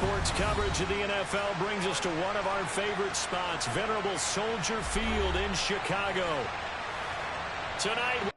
sports coverage of the NFL brings us to one of our favorite spots, venerable Soldier Field in Chicago. Tonight,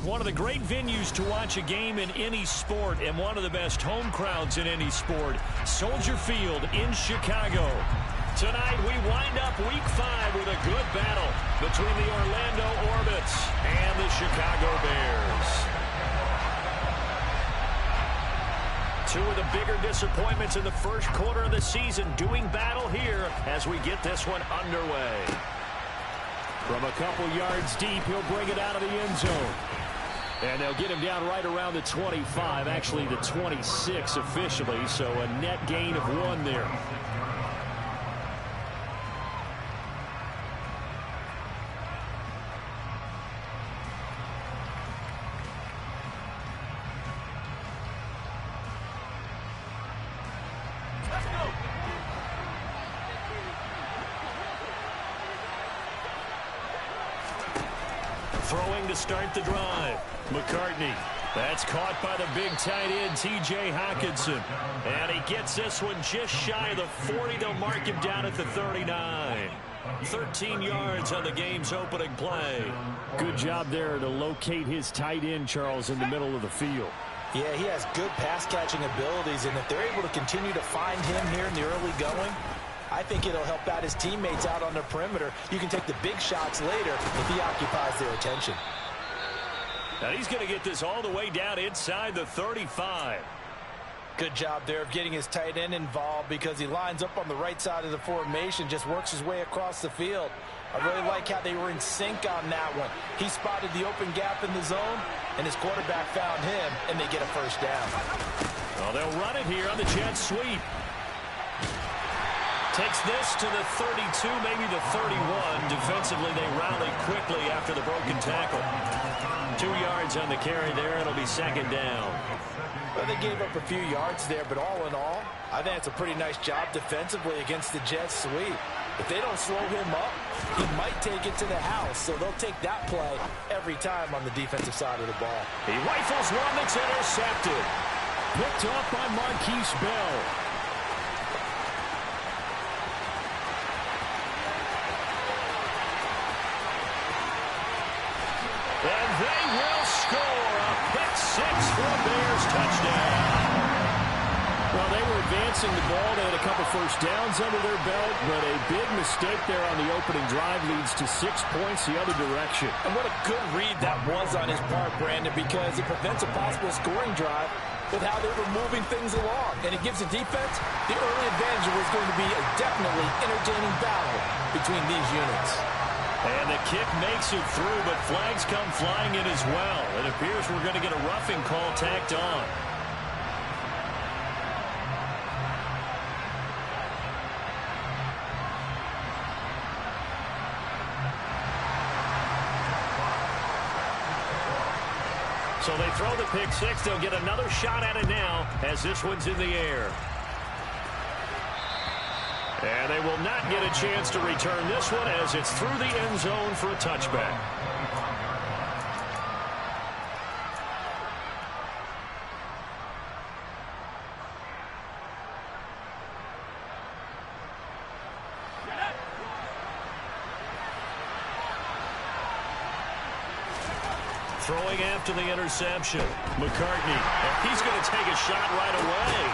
one of the great venues to watch a game in any sport and one of the best home crowds in any sport, Soldier Field in Chicago. Tonight we wind up Week 5 with a good battle between the Orlando Orbits and the Chicago Bears. Two of the bigger disappointments in the first quarter of the season doing battle here as we get this one underway. From a couple yards deep, he'll bring it out of the end zone. And they'll get him down right around the 25, actually the 26 officially, so a net gain of 1 there. Throwing to start the drive. McCartney. That's caught by the big tight end, T.J. Hockenson. And he gets this one just shy of the 40. They'll mark him down at the 39. 13 yards on the game's opening play. Good job there to locate his tight end, Charles, in the middle of the field. Yeah, he has good pass-catching abilities, and if they're able to continue to find him here in the early going, I think it'll help out his teammates out on the perimeter. You can take the big shots later if he occupies their attention. And he's going to get this all the way down inside the 35. Good job there of getting his tight end involved because he lines up on the right side of the formation, just works his way across the field. I really like how they were in sync on that one. He spotted the open gap in the zone, and his quarterback found him, and they get a first down. Well, they'll run it here on the jet sweep. Takes this to the 32, maybe the 31. Defensively, they rally quickly after the broken tackle. 2 yards on the carry there. It'll be second down. Well, they gave up a few yards there, but all in all, I think it's a pretty nice job defensively against the jet sweep. If they don't slow him up, he might take it to the house, so they'll take that play every time on the defensive side of the ball. He rifles one that's intercepted. picked off by Marquise Bell. And they will score a pick six for a Bears touchdown. Well, they were advancing the ball. They had a couple first downs under their belt, but a big mistake there on the opening drive leads to 6 points the other direction. And what a good read that was on his part, Brandon, because it prevents a possible scoring drive with how they were moving things along. And it gives the defense the early advantage. It was going to be a definitely entertaining battle between these units. And the kick makes it through, but flags come flying in as well. It appears we're going to get a roughing call tacked on. So they throw the pick six. They'll get another shot at it now as this one's in the air. And they will not get a chance to return this one as it's through the end zone for a touchback. Throwing after the interception. McCartney. And he's going to take a shot right away.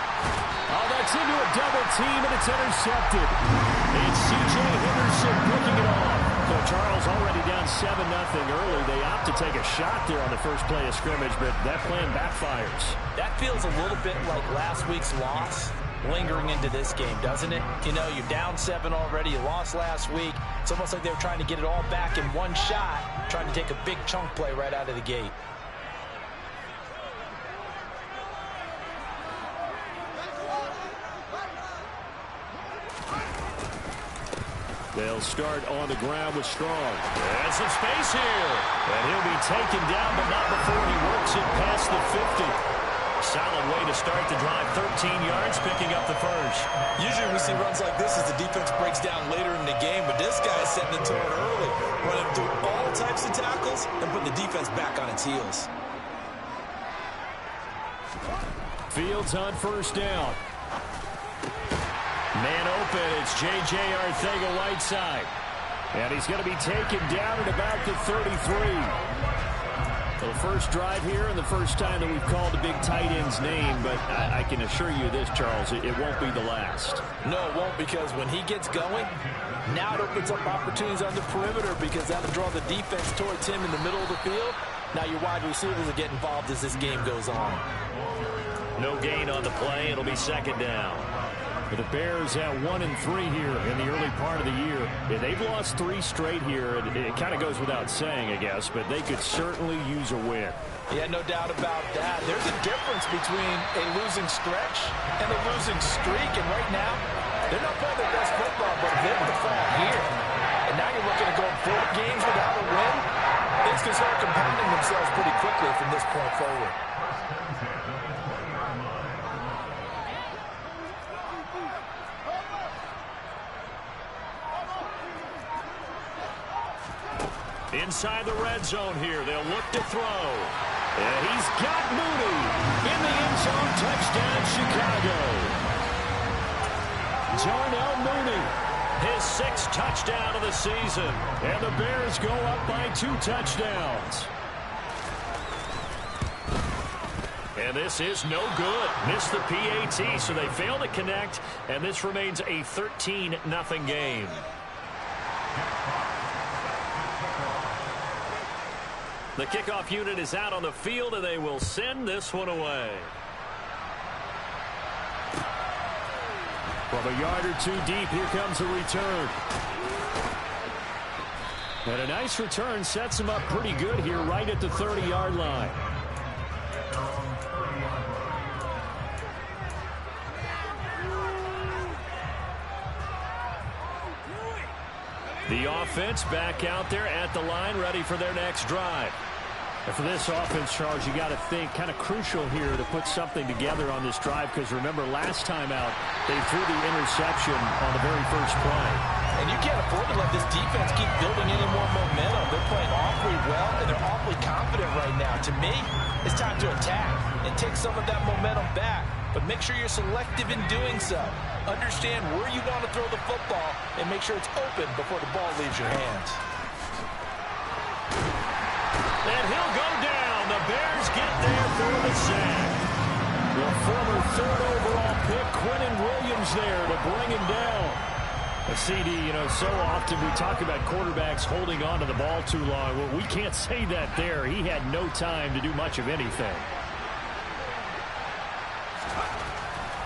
Oh, that's into a double team, and it's intercepted. It's C.J. Henderson picking it off. So Charles already down 7-0 early. They opt to take a shot there on the first play of scrimmage, but that plan backfires. That feels a little bit like last week's loss lingering into this game, doesn't it? You know, you're down 7 already. You lost last week. It's almost like they were trying to get it all back in one shot, trying to take a big chunk play right out of the gate. They'll start on the ground with Strong. And some space here. And he'll be taken down, but not before he works it past the 50. Solid way to start the drive. 13 yards, picking up the first. Usually we see runs like this as the defense breaks down later in the game, but this guy is setting the tone early, running through all types of tackles and putting the defense back on its heels. Fields on first down. Man open, it's J.J. Arcega-Whiteside. And he's going to be taken down at about the 33. The first drive here and the first time that we've called a big tight end's name, but I can assure you this, Charles, it won't be the last. No, it won't, because when he gets going, now it opens up opportunities on the perimeter because that'll draw the defense towards him in the middle of the field. Now your wide receivers will get involved as this game goes on. No gain on the play. It'll be second down. The Bears at 1-3 here in the early part of the year. Yeah, they've lost 3 straight here. It kind of goes without saying, I guess, but they could certainly use a win. Yeah, no doubt about that. There's a difference between a losing stretch and a losing streak, and right now, they're not playing their best football, but if they were to fall here, and now you're looking at going 4 games without a win, things can start compounding themselves pretty quickly from this point forward. Inside the red zone here, they'll look to throw. And he's got Mooney in the end zone. Touchdown, Chicago. Darnell Mooney, his 6th touchdown of the season. And the Bears go up by 2 touchdowns. And this is no good. Missed the PAT, so they fail to connect. And this remains a 13-0 game. The kickoff unit is out on the field, and they will send this one away. From a yard or 2 deep, here comes a return. And a nice return sets him up pretty good here right at the 30-yard line. The offense back out there at the line, ready for their next drive. And for this offense, Charles, you got to think kind of crucial here to put something together on this drive, because remember last time out, they threw the interception on the very first play. And you can't afford to let this defense keep building any more momentum. They're playing awfully well, and they're awfully confident right now. To me, It's time to attack and take some of that momentum back. But make sure you're selective in doing so. Understand where you want to throw the football and make sure it's open before the ball leaves your hands. And he'll go down. The Bears get there for the sack. The former third overall pick, Quentin Williams, there to bring him down. A CD, so often we talk about quarterbacks holding on to the ball too long. Well, we can't say that there. He had no time to do much of anything.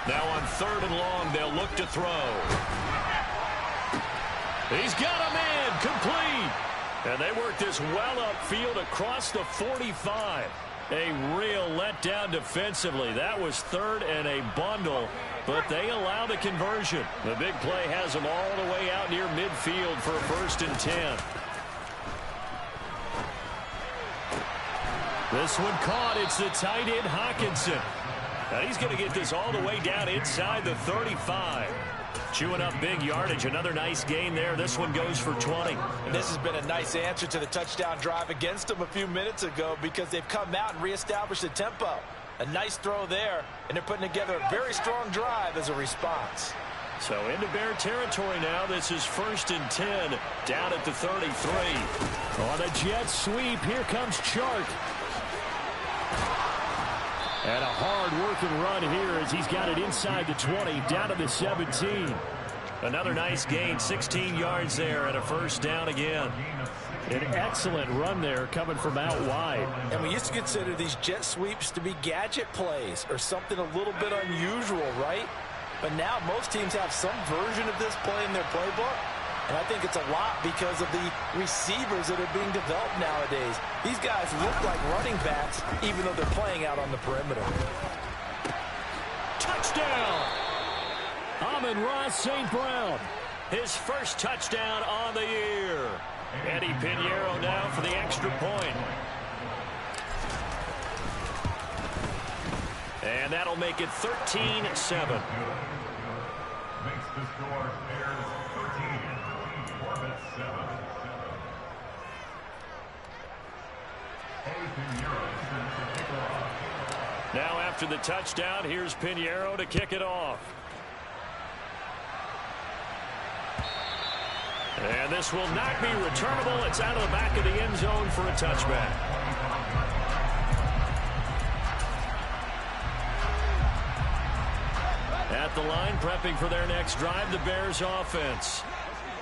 Now on 3rd and long, they'll look to throw. He's got him in, complete. And they work this well upfield across the 45. A real letdown defensively. That was 3rd and a bundle, but they allow the conversion. The big play has them all the way out near midfield for a 1st and 10. This one caught. It's the tight end, Hawkinson. Now he's going to get this all the way down inside the 35. Chewing up big yardage. Another nice gain there. This one goes for 20. This has been a nice answer to the touchdown drive against them a few minutes ago because they've come out and reestablished the tempo. A nice throw there, and they're putting together a very strong drive as a response. So into Bear territory now. This is 1st and 10 down at the 33. On a jet sweep, here comes Chark. And a hard-working run here as he's got it inside the 20, down to the 17. Another nice gain, 16 yards there, and a 1st down again. An excellent run there coming from out wide. And we used to consider these jet sweeps to be gadget plays or something a little bit unusual, right? But now most teams have some version of this play in their playbook. And I think it's a lot because of the receivers that are being developed nowadays. These guys look like running backs, even though they're playing out on the perimeter. Touchdown! Amon-Ra St. Brown. His first touchdown on the year. Eddie Pinheiro now for the extra point. And that'll make it 13-7. Makes the score Bears 13, Orbit 7. Now after the touchdown, here's Pinheiro to kick it off. And this will not be returnable. It's out of the back of the end zone for a touchback. At the line, prepping for their next drive, the Bears offense.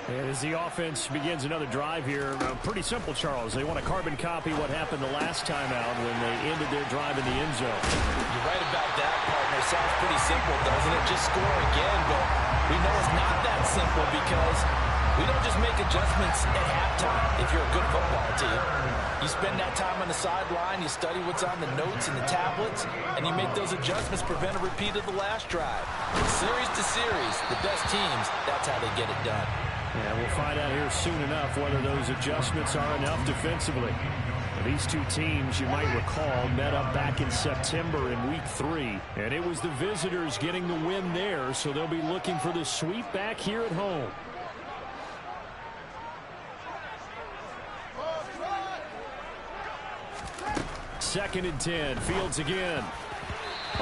And as the offense begins another drive here, pretty simple, Charles. They want to carbon copy what happened the last time out when they ended their drive in the end zone. You're right about that, partner. Sounds pretty simple, doesn't it? Just score again, but we know it's not that simple because we don't just make adjustments at halftime if you're a good football team. You spend that time on the sideline, you study what's on the notes and the tablets, and you make those adjustments, prevent a repeat of the last drive. Series to series, the best teams, that's how they get it done. Yeah, we'll find out here soon enough whether those adjustments are enough defensively. These two teams, you might recall, met up back in September in Week 3. And it was the visitors getting the win there, so they'll be looking for the sweep back here at home. Second and 10, Fields again.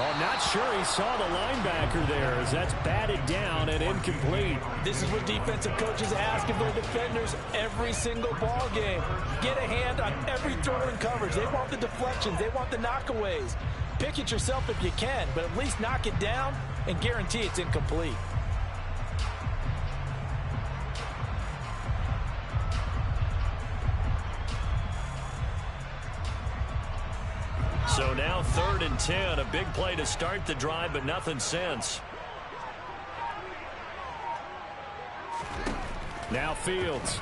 Oh, not sure he saw the linebacker there as that's batted down and incomplete. This is what defensive coaches ask of their defenders every single ball game. Get a hand on every throw in coverage. They want the deflections. They want the knockaways. Pick it yourself if you can, but at least knock it down and guarantee it's incomplete. So now 3rd and 10, a big play to start the drive, but nothing since. Now Fields.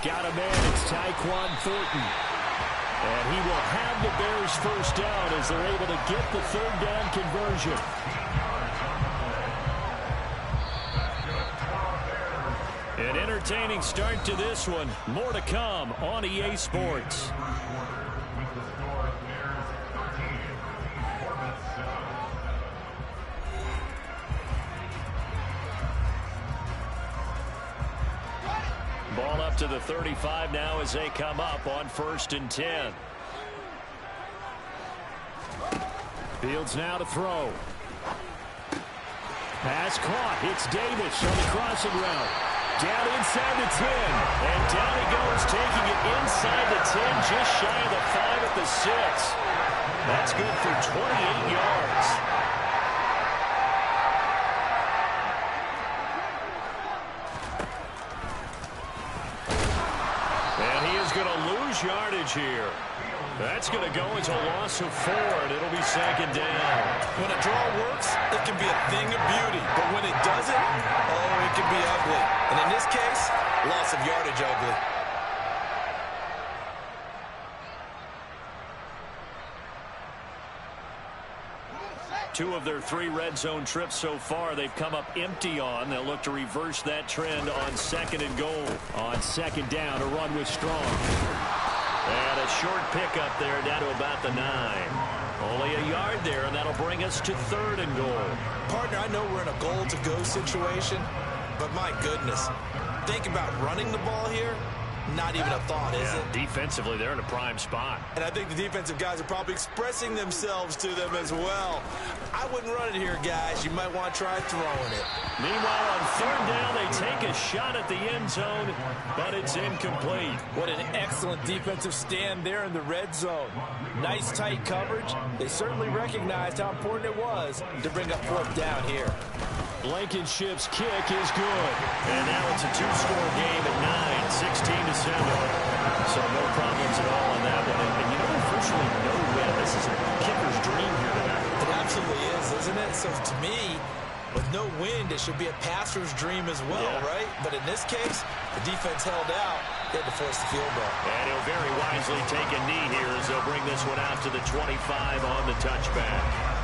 Got a man, it's Tyquan Thornton. And he will have the Bears first down as they're able to get the 3rd down conversion. An entertaining start to this one. More to come on EA Sports. Ball up to the 35 now as they come up on 1st and 10. Fields now to throw. Pass caught. It's Davis on the crossing route. Down inside the 10. And down he goes, taking it inside the 10, just shy of the 5 at the 6. That's good for 28 yards. And he is going to lose yardage here. That's going to go into a loss of 4, and it'll be second down. When a draw works, it can be a thing of beauty. But when it doesn't, oh, it can be ugly. And in this case, loss of yardage ugly. Two of their 3 red zone trips so far, they've come up empty on. They'll look to reverse that trend on 2nd and goal. On second down, a run with Strong. And a short pickup there down to about the 9. Only a yard there, and that'll bring us to 3rd and goal. Partner, I know we're in a goal-to-go situation, but my goodness, think about running the ball here. Not even a thought, is it? Defensively, they're in a prime spot. And I think the defensive guys are probably expressing themselves to them as well. I wouldn't run it here, guys. You might want to try throwing it. Meanwhile, on 3rd down, they take a shot at the end zone, but it's incomplete. What an excellent defensive stand there in the red zone. Nice tight coverage. They certainly recognized how important it was to bring up 4th down here. Blankenship's kick is good. And now it's a 2-score game at 9, 16-7. So no problems at all on that one. And you know, virtually no win. This is a kicker's dream here tonight. It absolutely is, isn't it? So to me, with no wind, it should be a passer's dream as well, right? But in this case, the defense held out. They had to force the field goal. And he'll very wisely take a knee here as they'll bring this one out to the 25 on the touchback.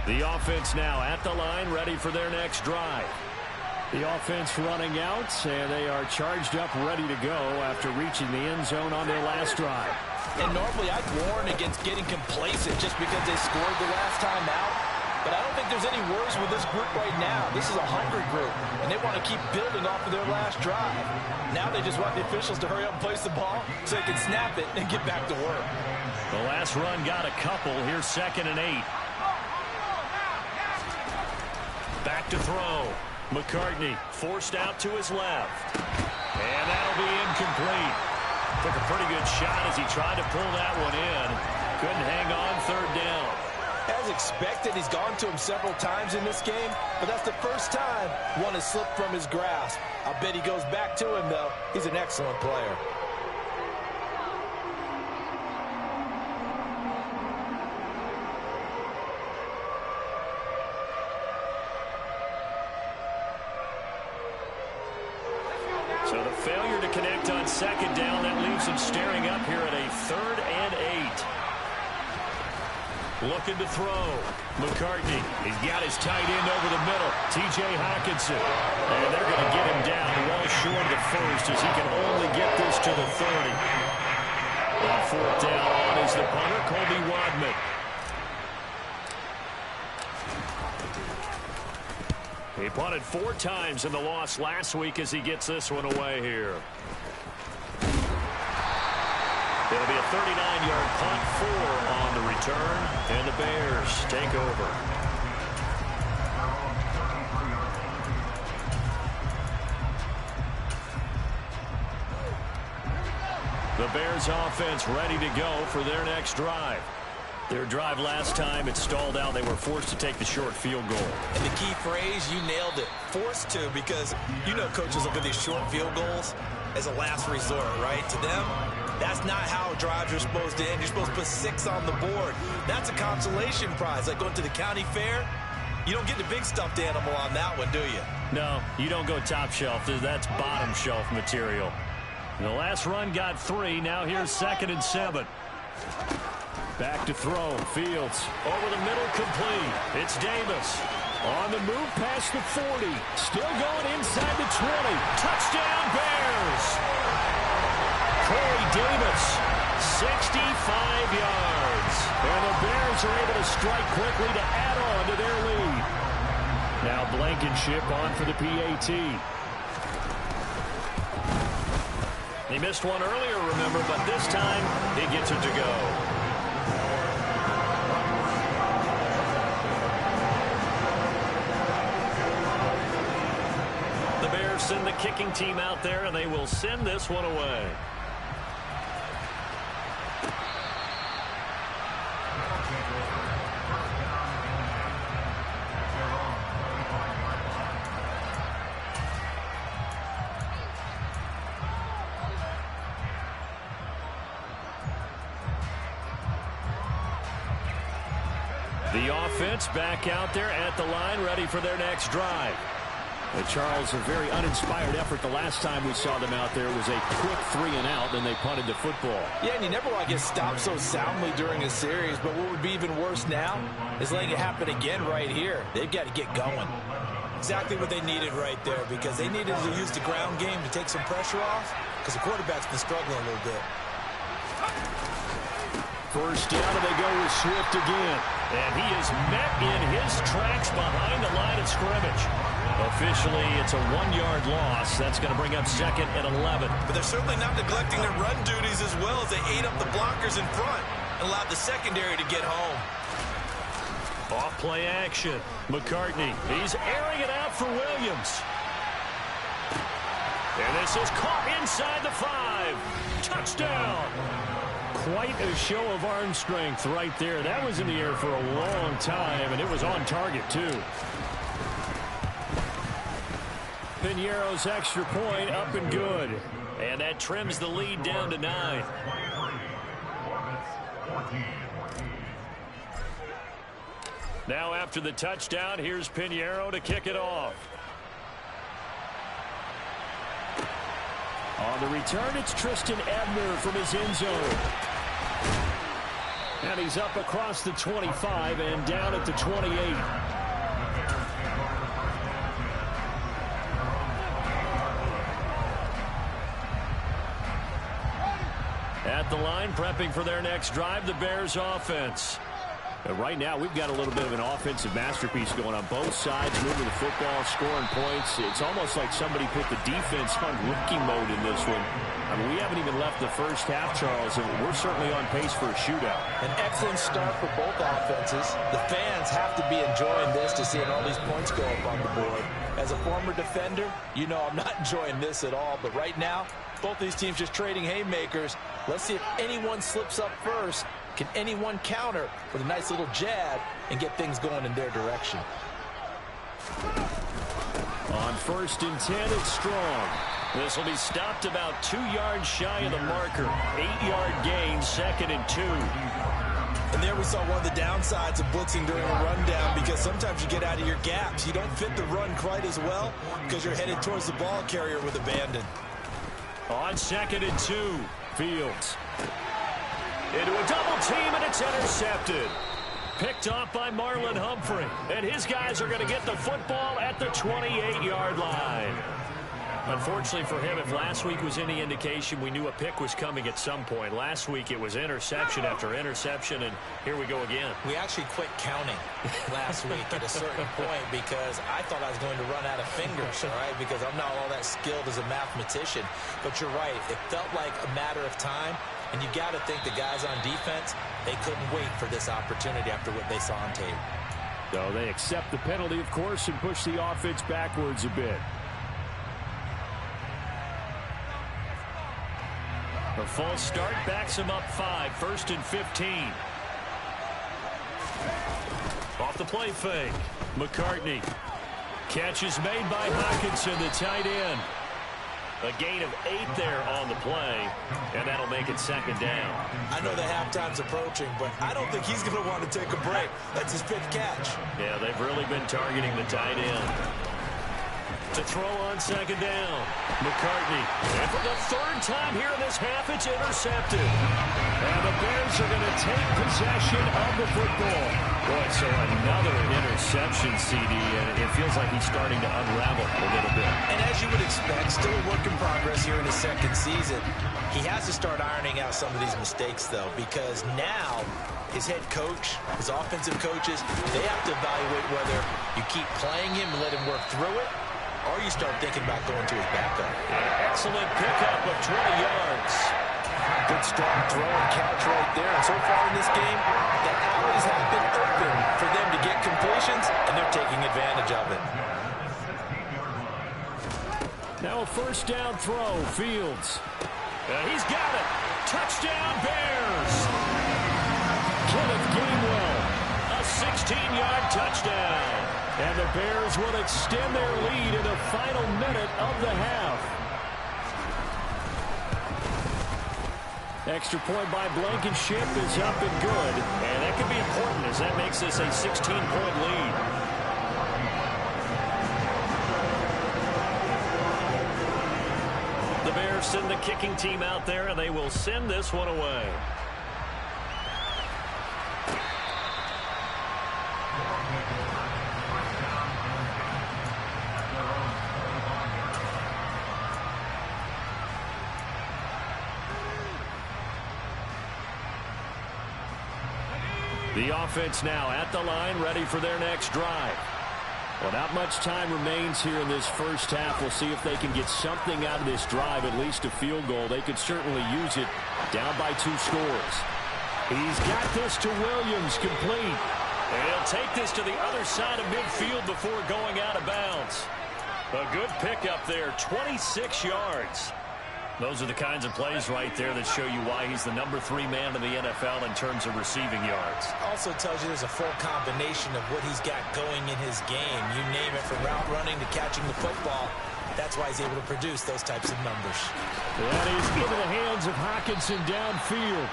The offense now at the line, ready for their next drive. The offense running out, and they are charged up, ready to go after reaching the end zone on their last drive. And normally I'd warn against getting complacent just because they scored the last time out. But I don't think there's any worries with this group right now. This is a hungry group, and they want to keep building off of their last drive. Now they just want the officials to hurry up and place the ball so they can snap it and get back to work. The last run got a couple. Here's 2nd and 8. Back to throw. McCartney forced out to his left. And that'll be incomplete. Took a pretty good shot as he tried to pull that one in. Couldn't hang on 3rd down. As expected, he's gone to him several times in this game, but that's the first time one has slipped from his grasp. I bet he goes back to him, though. He's an excellent player. So the failure to connect on 2nd down, that leaves him staring up here at a 3rd and 8. Looking to throw. McCartney, he's got his tight end over the middle. T.J. Hawkinson. And they're going to get him down well short of the 1st as he can only get this to the 30. On 4th down on is the punter, Colby Wadman. He punted 4 times in the loss last week as he gets this one away here. It'll be a 39-yard punt, 4 on the return, and the Bears take over. The Bears offense ready to go for their next drive. Their drive last time, it stalled out. They were forced to take the short field goal. And the key phrase, you nailed it, forced to, because you know coaches look at these short field goals as a last resort, right? To them, that's not how drives are supposed to end. You're supposed to put 6 on the board. That's a consolation prize, like going to the county fair. You don't get the big stuffed animal on that one, do you? No, you don't go top shelf. That's bottom shelf material. The last run got 3. Now here's 2nd and 7. Back to throw. Fields over the middle, complete. It's Davis on the move past the 40. Still going inside the 20. Touchdown, Bears. Corey Davis, 65 yards. And the Bears are able to strike quickly to add on to their lead. Now Blankenship on for the PAT. He missed one earlier, remember, but this time he gets it to go. The Bears send the kicking team out there, and they will send this one away. The offense back out there at the line, ready for their next drive. Charles, a very uninspired effort the last time we saw them out there. It was a quick 3-and-out, then they punted the football. Yeah, and you never want to get stopped so soundly during a series, but what would be even worse now is letting it happen again right here. They've got to get going. Exactly what they needed right there, because they needed to use the ground game to take some pressure off, because the quarterback's been struggling a little bit. First down, and they go with Swift again. And he is met in his tracks behind the line of scrimmage. Officially, it's a 1-yard loss. That's going to bring up 2nd and 11. But they're certainly not neglecting their run duties as well as they ate up the blockers in front and allowed the secondary to get home. Off play action. McCartney, he's airing it out for Williams. And this is caught inside the 5. Touchdown. Quite a show of arm strength right there. That was in the air for a long time, and it was on target, too. Piñeiro's extra point up and good. And that trims the lead down to 9. Now after the touchdown, here's Piñeiro to kick it off. On the return, it's Tristan Ebner from his end zone. And he's up across the 25 and down at the 28. At the line, prepping for their next drive, the Bears offense. Right now, we've got a little bit of an offensive masterpiece going on both sides, moving the football, scoring points. It's almost like somebody put the defense on rookie mode in this one. I mean, we haven't even left the first half, Charles, and we're certainly on pace for a shootout. An excellent start for both offenses. The fans have to be enjoying this to seeing all these points go up on the board. As a former defender, you know I'm not enjoying this at all. But right now, both these teams just trading haymakers. Let's see if anyone slips up first. Can anyone counter with a nice little jab and get things going in their direction? On 1st and 10, it's Strong. This will be stopped about 2 yards shy of the marker. 8-yard gain, 2nd and 2. And there we saw one of the downsides of blitzing during a rundown, because sometimes you get out of your gaps. You don't fit the run quite as well because you're headed towards the ball carrier with abandon. On 2nd and 2, Fields. Into a double team, and it's intercepted. Picked off by Marlon Humphrey. And his guys are going to get the football at the 28-yard line. Unfortunately for him, if last week was any indication, we knew a pick was coming at some point. Last week it was interception after interception, and here we go again. We actually quit counting last week at a certain point because I thought I was going to run out of fingers, all right, because I'm not all that skilled as a mathematician. But you're right. It felt like a matter of time, and you got to think the guys on defense, they couldn't wait for this opportunity after what they saw on tape. So they accept the penalty, of course, and push the offense backwards a bit. The false start backs him up 5, 1st and 15. Off the play fake. McCartney. Catch is made by Hawkinson, the tight end. A gain of 8 there on the play, and that'll make it 2nd down. I know the halftime's approaching, but I don't think he's going to want to take a break. That's his fifth catch. Yeah, they've really been targeting the tight end. To throw on 2nd down. McCartney. And for the 3rd time here in this half, it's intercepted. And the Bears are going to take possession of the football. Boy, so another interception, CD, and it feels like he's starting to unravel a little bit. And as you would expect, still a work in progress here in his 2nd season. He has to start ironing out some of these mistakes, though, because now his head coach, his offensive coaches, they have to evaluate whether you keep playing him and let him work through it, or you start thinking about going to his backup. Excellent pickup of 20 yards. Good strong throw and catch right there. And so far in this game, the alleys have been open for them to get completions, and they're taking advantage of it. Now a first down throw, Fields. He's got it. Touchdown, Bears. Kenneth Gainwell, a 16-yard touchdown. And the Bears will extend their lead in the final minute of the half. Extra point by Blankenship is up and good. And that could be important as that makes this a 16-point lead. The Bears send the kicking team out there, and they will send this one away. The offense now at the line, ready for their next drive. Well, not much time remains here in this first half. We'll see if they can get something out of this drive, at least a field goal. They could certainly use it down by 2 scores. He's got this to Williams, complete. And he'll take this to the other side of midfield before going out of bounds. A good pickup there, 26 yards. Those are the kinds of plays right there that show you why he's the number 3 man in the NFL in terms of receiving yards. Also tells you there's a full combination of what he's got going in his game. You name it, from route running to catching the football. That's why he's able to produce those types of numbers. That is into the hands of Hockenson downfield.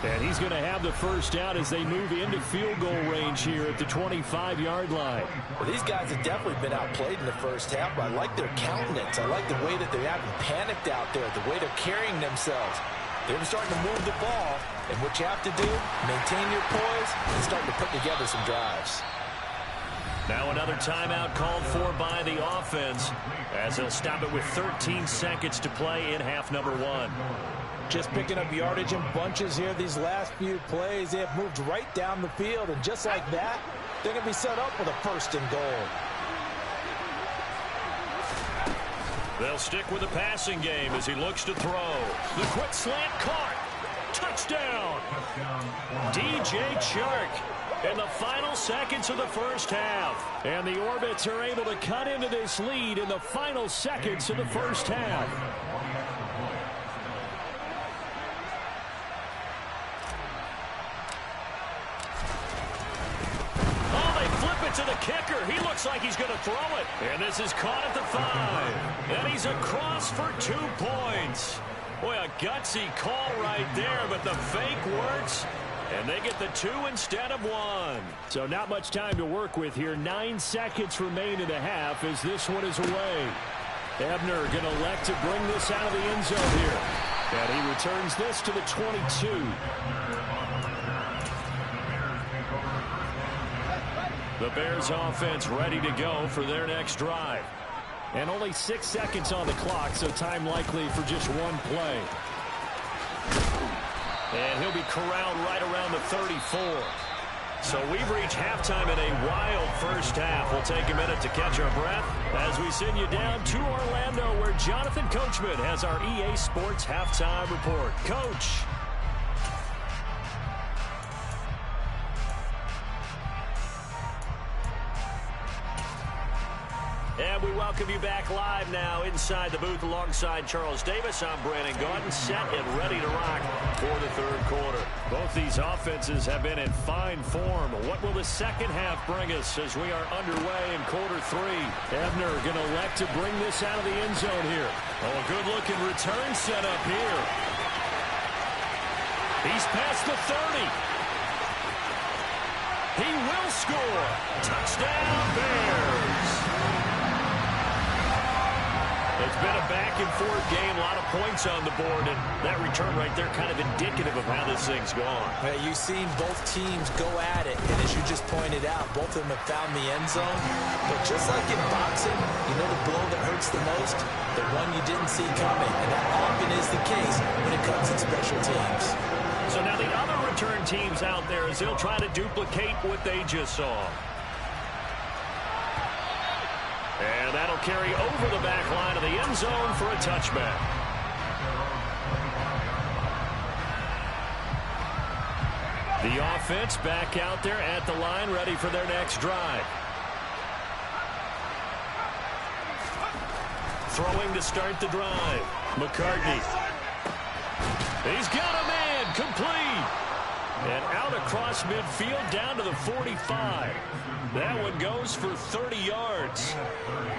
And he's going to have the first down as they move into field goal range here at the 25-yard line. Well, these guys have definitely been outplayed in the first half, but I like their countenance. I like the way that they haven't panicked out there, the way they're carrying themselves. They're starting to move the ball, and what you have to do, maintain your poise and start to put together some drives. Now another timeout called for by the offense as they'll stop it with 13 seconds to play in half number 1. Just picking up yardage in bunches here these last few plays. They have moved right down the field, and just like that, they're going to be set up with a first and goal. They'll stick with the passing game as he looks to throw. The quick slant caught. Touchdown. DJ Chark in the final seconds of the first half. And the Orbits are able to cut into this lead in the final seconds of the first half. To the kicker. He looks like he's going to throw it. And this is caught at the 5. And he's across for 2 points. Boy, a gutsy call right there, but the fake works. And they get the 2 instead of 1. So not much time to work with here. 9 seconds remain in the half as this one is away. Ebner going to elect to bring this out of the end zone here. And he returns this to the 22. The Bears offense ready to go for their next drive. And only 6 seconds on the clock, so time likely for just 1 play. And he'll be corralled right around the 34. So we've reached halftime in a wild first half. We'll take a minute to catch our breath as we send you down to Orlando, where Jonathan Coachman has our EA Sports halftime report. Coach. And we welcome you back live now inside the booth alongside Charles Davis. I'm Brandon Gaudin, set and ready to rock for the third quarter. Both these offenses have been in fine form. What will the second half bring us as we are underway in quarter 3? Ebner going to elect to bring this out of the end zone here. Oh, a good-looking return set up here. He's past the 30. He will score. Touchdown, Bears. It's been a back-and-forth game, a lot of points on the board, and that return right there kind of indicative of how this thing's gone. Hey, you've seen both teams go at it, and as you just pointed out, both of them have found the end zone. But just like in boxing, you know the blow that hurts the most? The one you didn't see coming, and that often is the case when it comes in special teams. So now the other return teams out there as they'll try to duplicate what they just saw. And that'll carry over the back line of the end zone for a touchback. The offense back out there at the line, ready for their next drive. Throwing to start the drive. McCartney. He's got a man, complete. And out across midfield down to the 45. That one goes for 30 yards.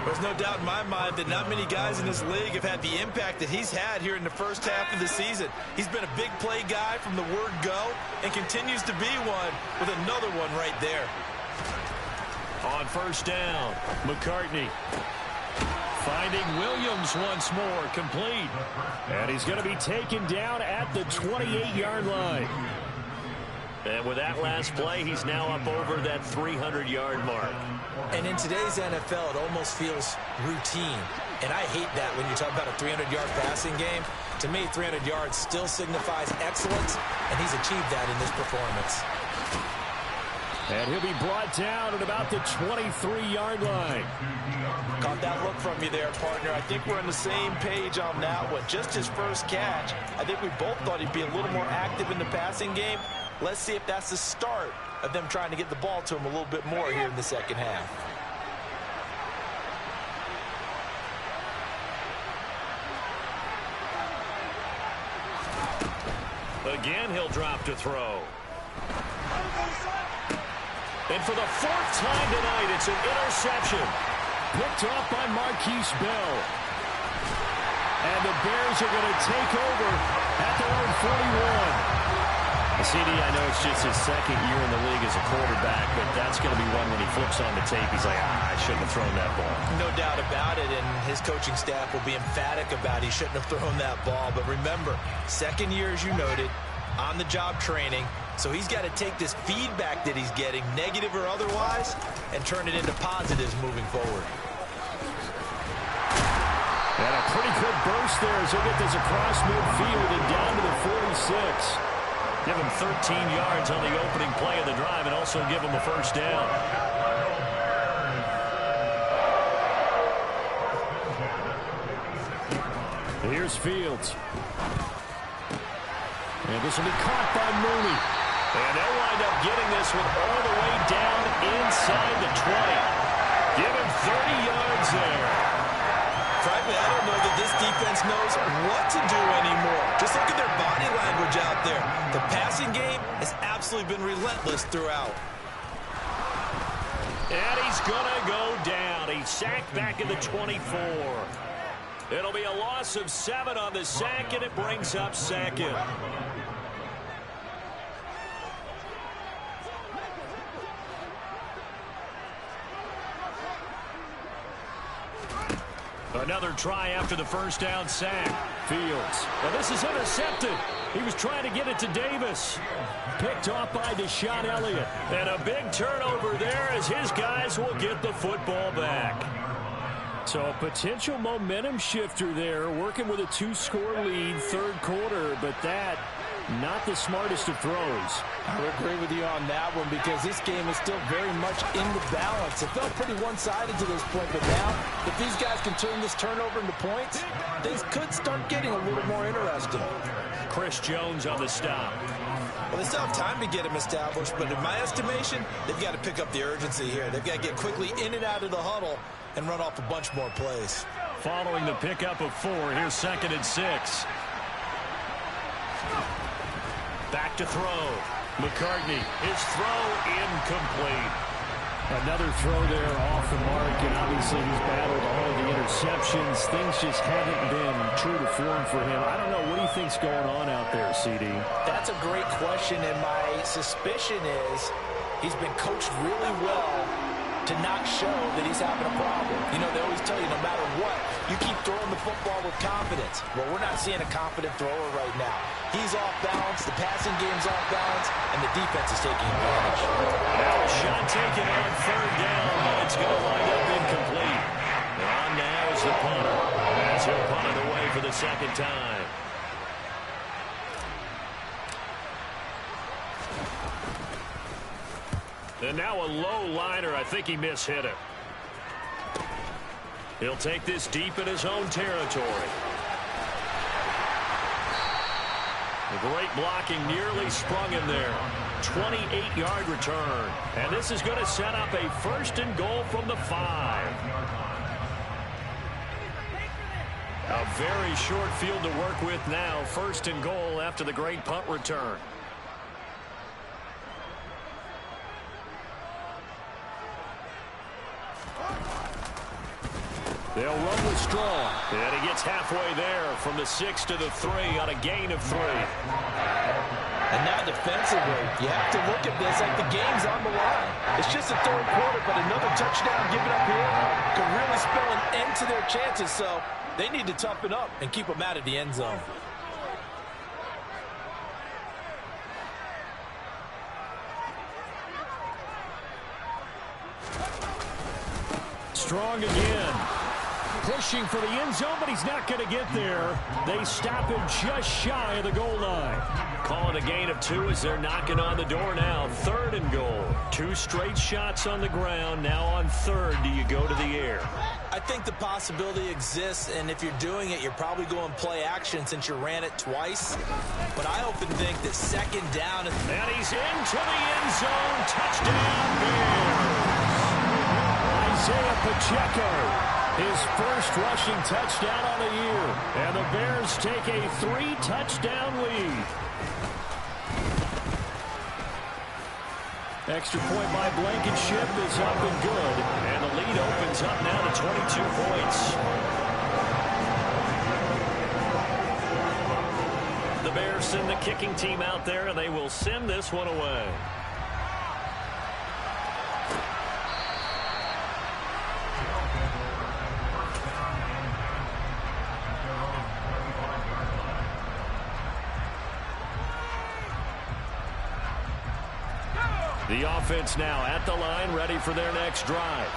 There's no doubt in my mind that not many guys in this league have had the impact that he's had here in the first half of the season. He's been a big play guy from the word go and continues to be one with another one right there. On first down, McCartney. Finding Williams once more, complete. And he's going to be taken down at the 28-yard line. And with that last play, he's now up over that 300-yard mark. And in today's NFL, it almost feels routine. And I hate that when you talk about a 300-yard passing game. To me, 300 yards still signifies excellence, and he's achieved that in this performance. And he'll be brought down at about the 23-yard line. Caught that look from you there, partner. I think we're on the same page on that one. Just his first catch. I think we both thought he'd be a little more active in the passing game. Let's see if that's the start of them trying to get the ball to him a little bit more here in the second half. Again, he'll drop to throw. And for the fourth time tonight, it's an interception. Picked off by Marquise Bell. And the Bears are going to take over at their own 41. CD, I know it's just his second year in the league as a quarterback, but that's going to be one when he flips on the tape. He's like, I shouldn't have thrown that ball. No doubt about it, and his coaching staff will be emphatic about he shouldn't have thrown that ball. But remember, second year, as you noted, on-the-job training. So he's got to take this feedback that he's getting, negative or otherwise, and turn it into positives moving forward. And a pretty good burst there as he'll get this across midfield and down to the 46. Give him 13 yards on the opening play of the drive and also give him a first down. Here's Fields. And this will be caught by Mooney. And they'll wind up getting this one all the way down inside the 20. Give him 30 yards there. Frankly, I don't know that this defense knows what to do anymore. Just look at their body language out there. The passing game has absolutely been relentless throughout. And he's going to go down. He's sacked back at the 24. It'll be a loss of 7 on the sack, and it brings up second. Another try after the first down sack. Fields. Well, this is intercepted. He was trying to get it to Davis. Picked off by Deshaun Elliott. And a big turnover there as his guys will get the football back. So a potential momentum shifter there, working with a 2-score lead, third quarter, but that not the smartest of throws. I would agree with you on that one because this game is still very much in the balance. It felt pretty one-sided to this point, but now if these guys can turn this turnover into points, things could start getting a little more interesting. Chris Jones on the stop. Well, they still have time to get him established, but in my estimation, they've got to pick up the urgency here. They've got to get quickly in and out of the huddle and run off a bunch more plays. Following the pickup of 4, here's 2nd and 6. Back to throw. McCartney, his throw incomplete. Another throw there off the mark, and obviously he's battled all of the interceptions. Things just haven't been true to form for him. I don't know. What do you think's going on out there, CD? That's a great question, and my suspicion is he's been coached really well to not show that he's having a problem. You know, they always tell you no matter what, you keep throwing the football with confidence. Well, we're not seeing a confident thrower right now. He's off balance, the passing game's off balance, and the defense is taking advantage. Now a shot taken on 3rd down, but it's going to wind up incomplete. On now is the punter, as he'll punt it away for the 2nd time. And now a low liner. I think he mishit it. He'll take this deep in his own territory. The great blocking nearly sprung him there. 28-yard return. And this is going to set up a 1st and goal from the 5. A very short field to work with now. 1st and goal after the great punt return. They'll run with Strong. And he gets halfway there from the 6 to the 3 on a gain of 3. And now defensively, you have to look at this like the game's on the line. It's just the 3rd quarter, but another touchdown given up here could really spell an end to their chances. So they need to toughen up and keep them out of the end zone. Strong again. Pushing for the end zone, but he's not going to get there. They stop him just shy of the goal line. Calling a gain of 2 as they're knocking on the door now. 3rd and goal. 2 straight shots on the ground. Now on 3rd, do you go to the air? I think the possibility exists, and if you're doing it, you're probably going play action since you ran it twice. But I often think that 2nd down. And he's into the end zone. Touchdown, Bears. Isaiah Pacheco. His first rushing touchdown on the year. And the Bears take a 3-touchdown lead. Extra point by Blankenship is up and good. And the lead opens up now to 22 points. The Bears send the kicking team out there, and they will send this one away. The offense now at the line, ready for their next drive.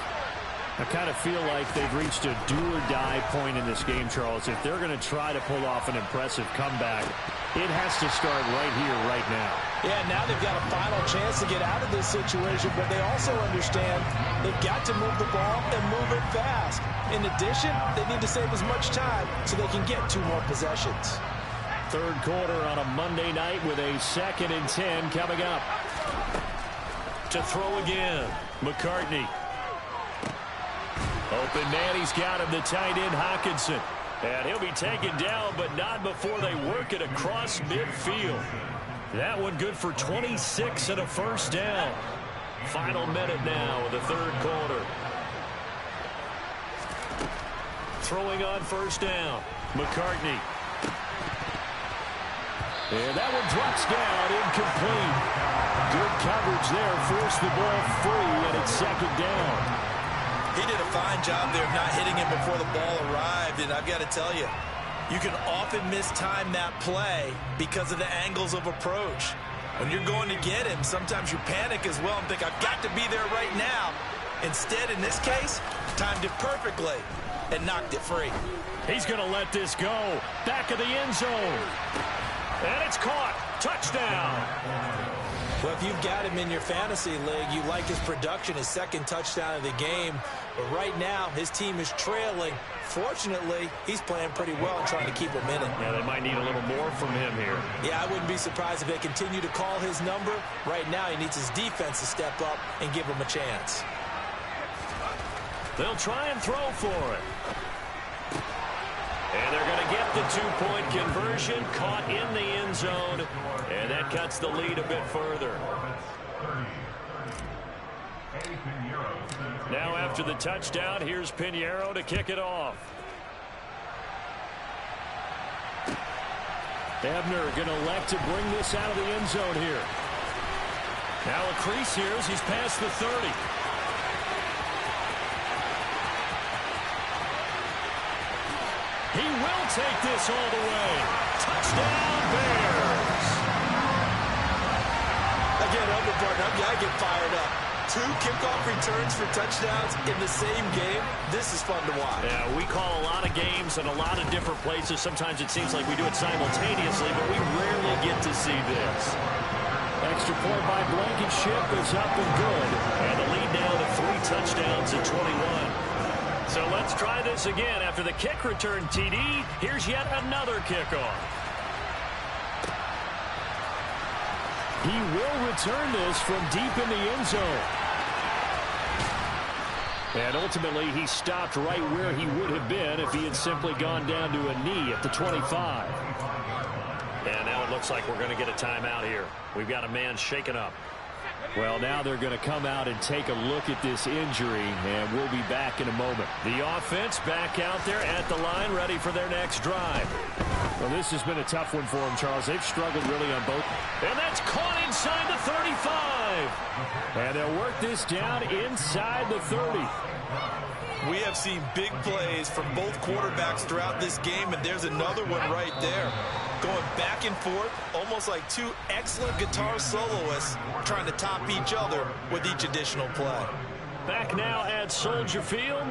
I kind of feel like they've reached a do-or-die point in this game, Charles. If they're going to try to pull off an impressive comeback, it has to start right here, right now. Yeah, now they've got a final chance to get out of this situation, but they also understand they've got to move the ball and move it fast. In addition, they need to save as much time so they can get 2 more possessions. 3rd quarter on a Monday night with a 2nd and 10 coming up. To throw again, McCartney. Open man, he's got him, the tight end Hockenson. And he'll be taken down, but not before they work it across midfield. That one good for 26 and a 1st down. Final minute now of the 3rd quarter. Throwing on 1st down, McCartney. And that one drops down, incomplete. Good coverage there, forced the ball free, and it's 2nd down. He did a fine job there of not hitting him before the ball arrived, and I've got to tell you, you can often mistime that play because of the angles of approach. When you're going to get him, sometimes you panic as well and think, I've got to be there right now. Instead, in this case, timed it perfectly and knocked it free. He's going to let this go. Back of the end zone. And it's caught. Touchdown. Well, if you've got him in your fantasy league, you like his production, his 2nd touchdown of the game. But right now, his team is trailing. Fortunately, he's playing pretty well and trying to keep him in it. Yeah, they might need a little more from him here. Yeah, I wouldn't be surprised if they continue to call his number. Right now, he needs his defense to step up and give him a chance. They'll try and throw for it. And they're going to get the 2-point conversion, caught in the end zone, and that cuts the lead a bit further. Now after the touchdown, here's Pinheiro to kick it off. Ebner going to elect to bring this out of the end zone here. Now a crease here as he's past the 30. He will take this all the way. Touchdown, Bears. Again, Upper partner, I get fired up. 2 kickoff returns for touchdowns in the same game. This is fun to watch. Yeah, we call a lot of games in a lot of different places. Sometimes it seems like we do it simultaneously, but we rarely get to see this. extra point by Blankenship is up and good. And the lead now to 3 touchdowns at 21. So let's try this again. After the kick return TD, here's yet another kickoff. He will return this from deep in the end zone. And ultimately, he stopped right where he would have been if he had simply gone down to a knee at the 25. And now it looks like we're going to get a timeout here. We've got a man shaken up. Well, now they're going to come out and take a look at this injury, and we'll be back in a moment. The offense back out there at the line, ready for their next drive. Well, this has been a tough one for them, Charles. They've struggled really on both. And that's caught inside the 35. And they'll work this down inside the 30. We have seen big plays from both quarterbacks throughout this game, and there's another one right there. Going back and forth, almost like two excellent guitar soloists trying to top each other with each additional play. Back now at Soldier Field.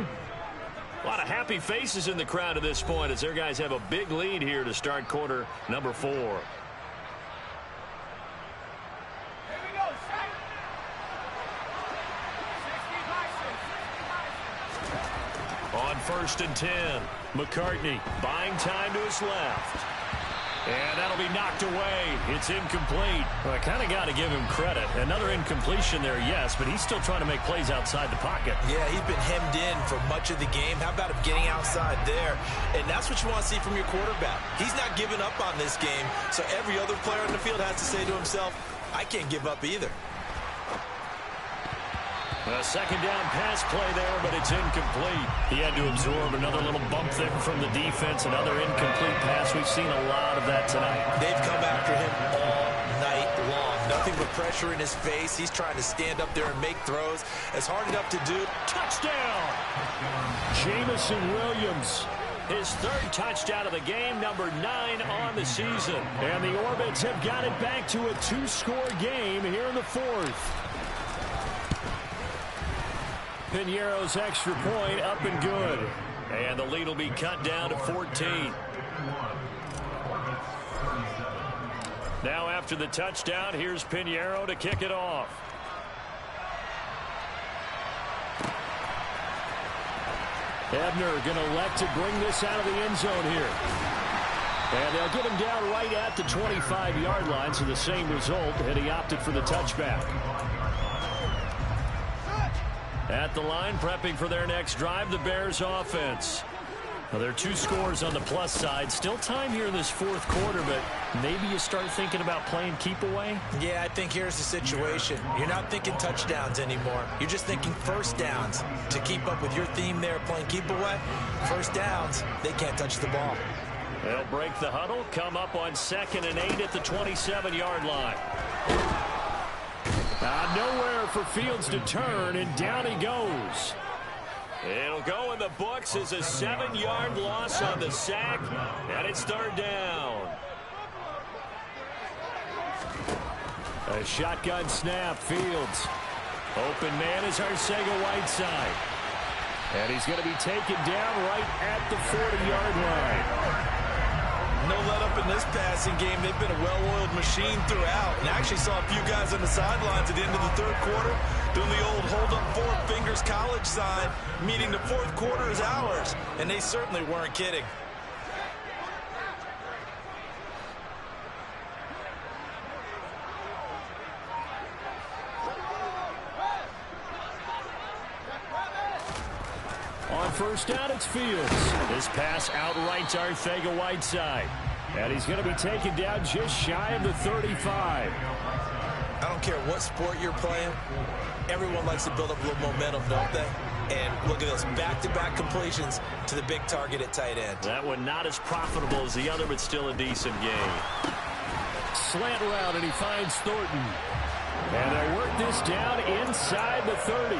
A lot of happy faces in the crowd at this point as their guys have a big lead here to start quarter number 4. On 1st and 10, McCartney buying time to his left. And that'll be knocked away. It's incomplete. Well, I kind of got to give him credit. Another incompletion there, yes, but he's still trying to make plays outside the pocket. Yeah, he's been hemmed in for much of the game. How about him getting outside there? And that's what you want to see from your quarterback. He's not giving up on this game, so every other player in the field has to say to himself, I can't give up either. A second down pass play there, but it's incomplete. He had to absorb another little bump there from the defense, another incomplete pass. We've seen a lot of that tonight. They've come after him all night long. Nothing but pressure in his face. He's trying to stand up there and make throws. It's hard enough to do. Touchdown! Jamison Williams. His 3rd touchdown of the game, number 9 on the season. And the Orbits have got it back to a 2-score game here in the 4th. Piñeiro's extra point up and good. And the lead will be cut down to 14. Now after the touchdown, here's Piñeiro to kick it off. Ebner going to elect to bring this out of the end zone here. And they'll get him down right at the 25-yard line, so the same result, and he opted for the touchback. At the line, prepping for their next drive, the Bears offense. Well, there are 2 scores on the plus side. Still time here in this 4th quarter, but maybe you start thinking about playing keep away? Yeah, I think here's the situation. You're not thinking touchdowns anymore. You're just thinking first downs. To keep up with your theme there, playing keep away, first downs, they can't touch the ball. They'll break the huddle, come up on 2nd and 8 at the 27-yard line. Nowhere for Fields to turn, and down he goes. It'll go in the books as a 7-yard loss on the sack, and it's 3rd down. A shotgun snap, Fields. Open man is Arcega-Whiteside. And he's going to be taken down right at the 40-yard line. No let up in this passing game. They've been a well-oiled machine throughout. And I actually saw a few guys on the sidelines at the end of the 3rd quarter doing the old hold up 4 fingers college sign, meaning the 4th quarter is ours. And they certainly weren't kidding. On 1st down, it's Fields. This pass outright to Arcega-Whiteside. And he's going to be taken down just shy of the 35. I don't care what sport you're playing. Everyone likes to build up a little momentum, don't they? And look at this, back-to-back completions to the big target at tight end. That one not as profitable as the other, but still a decent game. Slant route, and he finds Thornton. And they work this down inside the 30.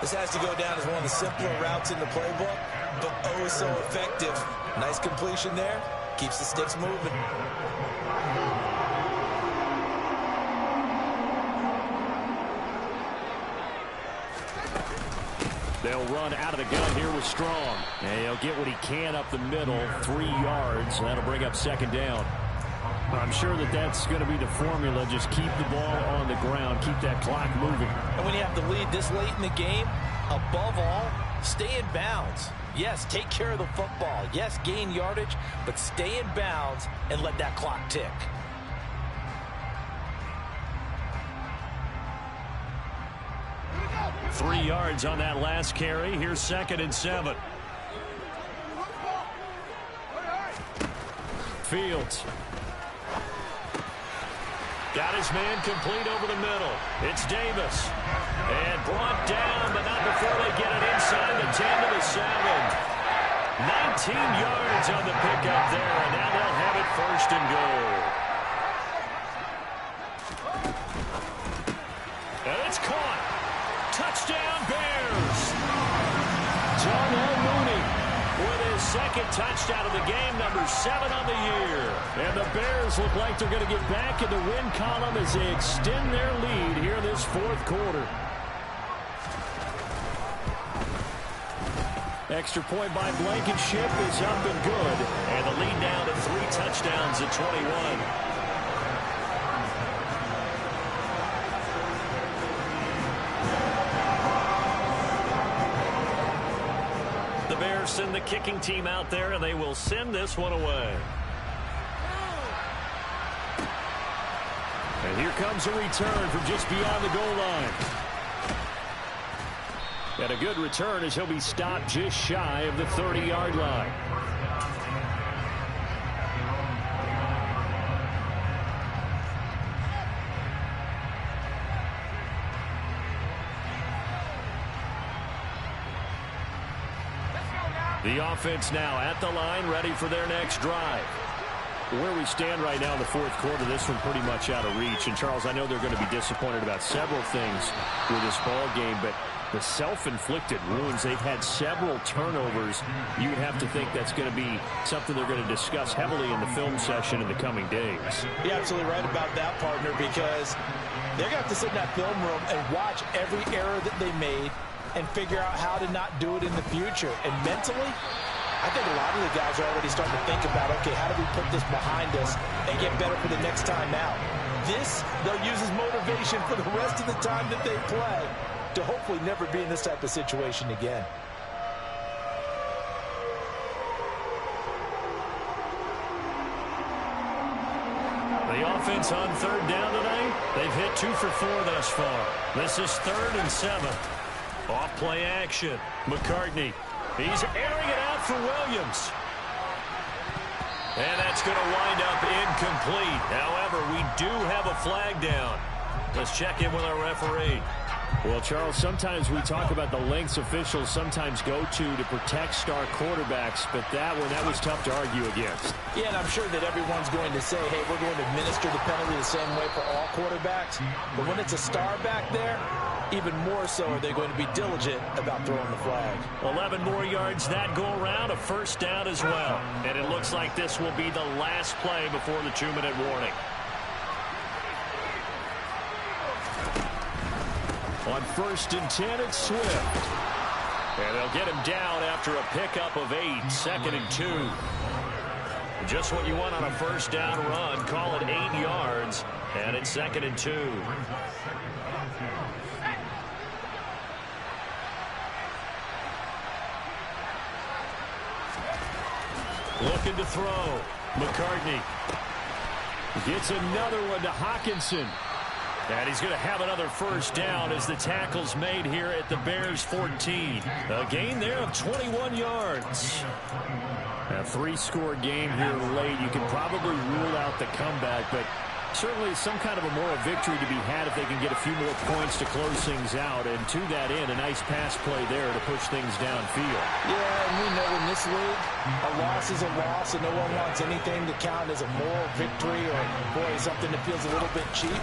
This has to go down as one of the simpler routes in the playbook, but oh so effective. Nice completion there. Keeps the sticks moving. They'll run out of the gun here with Strong. And he'll get what he can up the middle, 3 yards. That'll bring up 2nd down. I'm sure that that's going to be the formula. Just keep the ball on the ground. Keep that clock moving. And when you have the lead this late in the game, above all, stay in bounds. Yes, take care of the football. Yes, gain yardage, but stay in bounds and let that clock tick. Three yards on that last carry. Here's 2nd and 7. Fields. Got his man complete over the middle. It's Davis. And brought down, but not before they get it inside the 10 to the 7. 19 yards on the pickup there, and now they'll have it 1st and goal. And it's caught. Touchdown, Bears. Darnell Mooney with his 2nd touchdown of the game, number 7 on the year. And the Bears look like they're going to get back in the win column as they extend their lead here in this 4th quarter. Extra point by Blankenship is up and good. And the lead down to 3 touchdowns at 21. Send the kicking team out there, and they will send this one away. And here comes a return from just beyond the goal line. And a good return as he'll be stopped just shy of the 30-yard line. The offense now at the line, ready for their next drive. Where we stand right now in the 4th quarter, this one pretty much out of reach. And, Charles, I know they're going to be disappointed about several things with this ball game, but the self-inflicted wounds, they've had several turnovers. You would have to think that's going to be something they're going to discuss heavily in the film session in the coming days. You're absolutely right about that, partner, because they're going to have to sit in that film room and watch every error that they made and figure out how to not do it in the future. And mentally, I think a lot of the guys are already starting to think about, okay, how do we put this behind us and get better for the next time out? This, they'll use as motivation for the rest of the time that they play to hopefully never be in this type of situation again. The offense on 3rd down tonight, they've hit 2 for 4 thus far. This is 3rd and 7. Off play action. McCartney. He's airing it out for Williams. And that's going to wind up incomplete. However, we do have a flag down. Let's check in with our referee. Well, Charles, sometimes we talk about the lengths officials sometimes go to protect star quarterbacks, but that was tough to argue against. Yeah, and I'm sure that everyone's going to say, hey, we're going to administer the penalty the same way for all quarterbacks. But when it's a star back there, even more so are they going to be diligent about throwing the flag. 11 more yards that go around, a 1st down as well. And it looks like this will be the last play before the 2-minute warning. On 1st and 10, it's Swift. And they'll get him down after a pickup of 8, 2nd and 2. Just what you want on a 1st down run. Call it 8 yards, and it's 2nd and 2. Looking to throw. McCartney gets another one to Hawkinson. And he's going to have another 1st down as the tackle's made here at the Bears 14. A gain there of 21 yards. A 3-score game here late. You can probably rule out the comeback, but certainly some kind of a moral victory to be had if they can get a few more points to close things out. And to that end, a nice pass play there to push things downfield. Yeah, and we know in this league, a loss is a loss, and no one wants anything to count as a moral victory or, boy, something that feels a little bit cheap.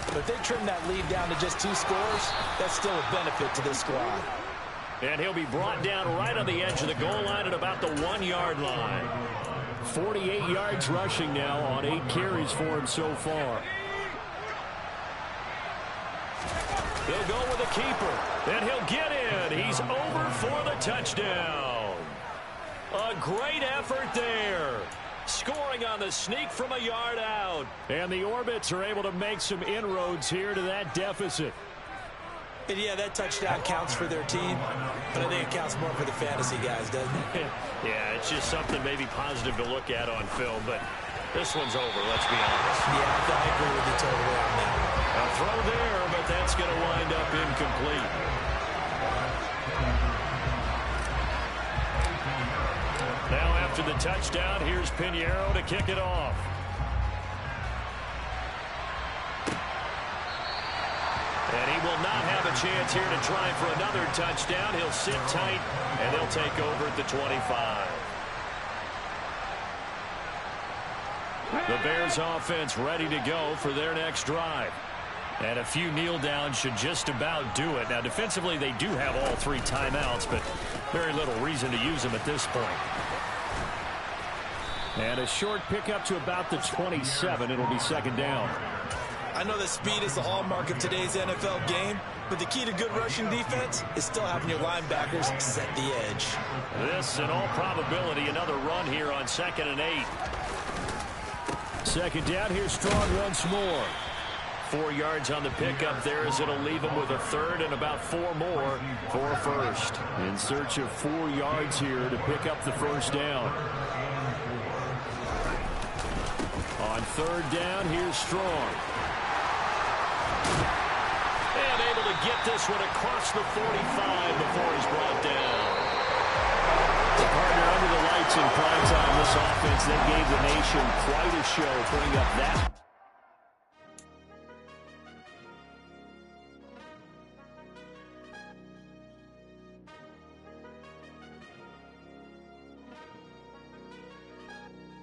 But if they trim that lead down to just 2 scores, that's still a benefit to this squad. And he'll be brought down right on the edge of the goal line at about the 1-yard line. 48 yards rushing now on 8 carries for him so far. They'll go with a keeper, and he'll get in. He's over for the touchdown. A great effort there. scoring on the sneak from a yard out. And the Orbits are able to make some inroads here to that deficit. And yeah, that touchdown counts for their team, but I think it counts more for the fantasy guys, doesn't it? Yeah, it's just something maybe positive to look at on film, but this one's over, let's be honest. Yeah, I agree with you totally on that. A throw there, but that's going to wind up incomplete. Now after the touchdown, here's Pinheiro to kick it off. And he will not have a chance here to try for another touchdown. He'll sit tight, and they'll take over at the 25. The Bears offense ready to go for their next drive. And a few kneel downs should just about do it. Now, defensively, they do have all 3 timeouts, but very little reason to use them at this point. And a short pickup to about the 27. It'll be second down. I know that speed is the hallmark of today's NFL game, but the key to good rushing defense is still having your linebackers set the edge. This, in all probability, another run here on 2nd and 8. Second down, here's Strong once more. 4 yards on the pickup there as it'll leave him with a third and about 4 more for a first. In search of 4 yards here to pick up the first down. On 3rd down, here's Strong. And able to get this one across the 45 before he's brought down. The partner under the lights in prime time, this offense that gave the nation quite a show, putting up that